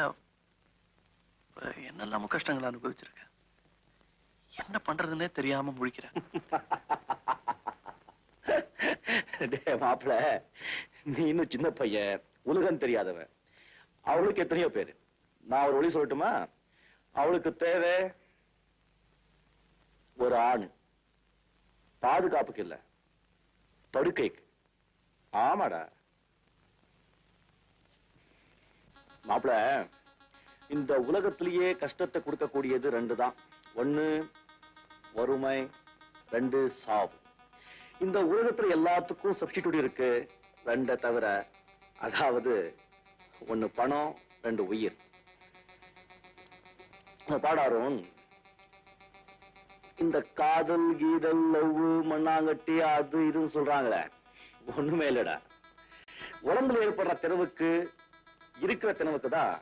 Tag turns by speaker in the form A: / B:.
A: வாழ்க்கையில என்னெல்லாமோ கஷ்டங்களை அனுபவிச்சிருக்கேன். என்ன பண்றதுன்னே தெரியாம முழிக்கிறேன்.
B: மாப்பிள, நீ இன்னும் சின்ன பையன், உலகம் தெரியாதவன். அவளுக்கு எத்தனையோ பேரு. நான் ஒரு வழி சொல்லட்டுமா? அவளுக்கு தேவை ஒரு ஆண். பாதுகாப்புக்கு இல்ல, படுக்கைக்கு. ஆமாடா மாப்பிள, இந்த உலகத்திலேயே கஷ்டத்தை கொடுக்கக்கூடியது ரெண்டு தான். ஒண்ணு வறுமை, ரெண்டு சாவு. இந்த உலகத்துல எல்லாத்துக்கும் சப்ஸ்டிடியூட் இருக்கு, ரெண்ட தவிர. அதாவது ஒண்ணு பணம், ரெண்டு உயிர். பாடாரும் இந்த காதல் கீதல் லவ் மண்ணாங்கட்டி அது இதுன்னு சொல்றாங்களே, ஒண்ணுமே இல்லடா. உடம்புல ஏற்படுற திறவுக்கு இருக்கிற தினவுக்கு தான்